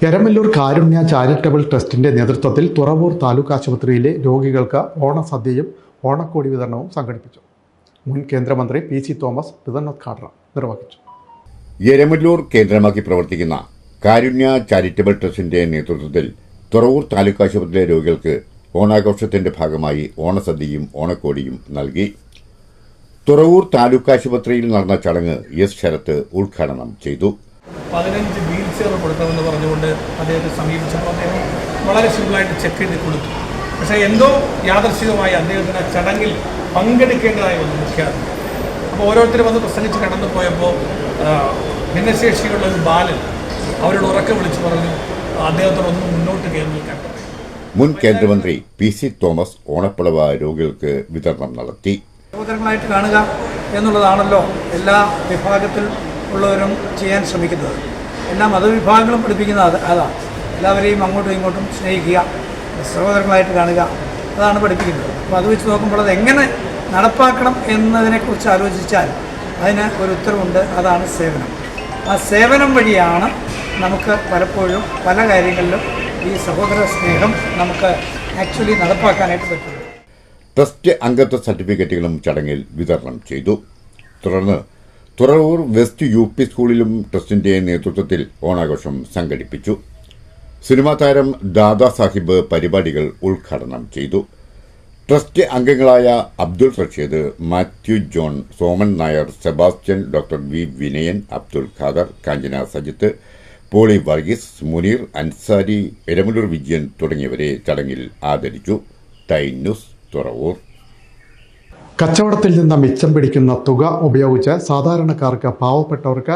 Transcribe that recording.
എരമല്ലൂർ കാരുണ്യ charitable ട്രസ്റ്റിന്റെ നേതൃത്വത്തിൽ തുറവൂർ താലൂക്ക് ആശുപത്രിയിലെ രോഗികൾക്ക് ഓണസദ്യയും ഓണക്കോടി വിതരണവും സംഘടിപ്പിച്ചു. മുൻ കേന്ദ്രമന്ത്രി പി.സി. തോമസ് വിതരണോദ്ഘാടനം നിർവഹിച്ചു. എരമല്ലൂർ കേന്ദ്രമാക്കി പ്രവർത്തിക്കുന്ന കാരുണ്യ ചാരിറ്റബിൾ ട്രസ്റ്റിന്റെ നേതൃത്വത്തിൽ തുറവൂർ താലൂക്ക് ആശുപത്രിയിലെ രോഗികൾക്ക് ഓണാഘോഷത്തിന്റെ ഭാഗമായി ഓണസദ്യയും ഓണക്കോടിയും നൽകി. തുറവൂർ താലൂക്ക് ആശുപത്രിയിൽ നടന്ന ചടങ്ങ് എസ് ശരത്ത് ഉദ്ഘാടനം ചെയ്തു. 15 വീൽ ചെയർ കൊടുക്കണമെന്ന് പറഞ്ഞുകൊണ്ട് അദ്ദേഹത്തെ സമീപിച്ചപ്പോൾ അദ്ദേഹം വളരെ സിമ്പിളായിട്ട് ചെക്ക് ചെയ്ത് കൊടുത്തു. പക്ഷേ എന്തോ യാദർശികമായി അദ്ദേഹത്തിന് ആ ചടങ്ങിൽ പങ്കെടുക്കേണ്ടതായി വന്നു മുഖ്യാതിഥി. അപ്പോൾ ഓരോരുത്തരും വന്ന് പ്രസംഗിച്ച് കടന്നു പോയപ്പോൾ ഭിന്നശേഷിയുള്ള ഒരു ബാലൻ അവരോട് ഉറക്കെ വിളിച്ചു പറഞ്ഞു അദ്ദേഹത്തോടൊന്നും മുന്നോട്ട് കയറി നിൽക്കാൻ. മുൻ കേന്ദ്രമന്ത്രി പി.സി. തോമസ് ഓണപ്പുളവ രോഗികൾക്ക് വിതരണം നടത്തി. സഹോദരങ്ങളായിട്ട് കാണുക എന്നുള്ളതാണല്ലോ എല്ലാ വിഭാഗത്തിൽ ഉള്ളവരും ചെയ്യാൻ ശ്രമിക്കുന്നത്. എല്ലാ മതവിഭാഗങ്ങളും പഠിപ്പിക്കുന്നത് അതാണ്. എല്ലാവരെയും അങ്ങോട്ടും ഇങ്ങോട്ടും സ്നേഹിക്കുക, സഹോദരങ്ങളായിട്ട് കാണുക, അതാണ് പഠിപ്പിക്കുന്നത്. അപ്പോൾ അത് വെച്ച് നോക്കുമ്പോൾ അത് എങ്ങനെ നടപ്പാക്കണം എന്നതിനെക്കുറിച്ച് ആലോചിച്ചാൽ അതിന് ഒരു ഉത്തരവുണ്ട്, അതാണ് സേവനം. ആ സേവനം വഴിയാണ് നമുക്ക് പലപ്പോഴും പല കാര്യങ്ങളിലും ഈ സഹോദര സ്നേഹം നമുക്ക് ആക്ച്വലി നടപ്പാക്കാനായിട്ട് പറ്റും. ട്രസ്റ്റ് അംഗത്വ സർട്ടിഫിക്കറ്റുകളും ചടങ്ങിൽ വിതരണം ചെയ്തു. തുടർന്ന് തുറവൂർ വെസ്റ്റ് UP സ്കൂളിലും ട്രസ്റ്റിന്റെ നേതൃത്വത്തിൽ ഓണാഘോഷം സംഘടിപ്പിച്ചു. സിനിമാ താരം ദാദാ സാഹിബ് പരിപാടികൾ ഉദ്ഘാടനം ചെയ്തു. ട്രസ്റ്റ് അംഗങ്ങളായ അബ്ദുൾ റഷീദ്, മാത്യു ജോൺ, സോമൻ നായർ, സെബാസ്റ്റ്യൻ, ഡോക്ടർ വി വിനയൻ, അബ്ദുൾ ഖാദർ, കാഞ്ചന സജിത്ത്, പോളി വർഗീസ്, മുനീർ അൻസാരി, എരമല്ലൂർ വിജയൻ തുടങ്ങിയവരെ ചടങ്ങിൽ ആദരിച്ചു. Time news Thuravoor. കച്ചവടത്തിൽ നിന്ന് മിച്ചം പിടിക്കുന്ന തുക ഉപയോഗിച്ച് സാധാരണക്കാർക്ക്, പാവപ്പെട്ടവർക്ക്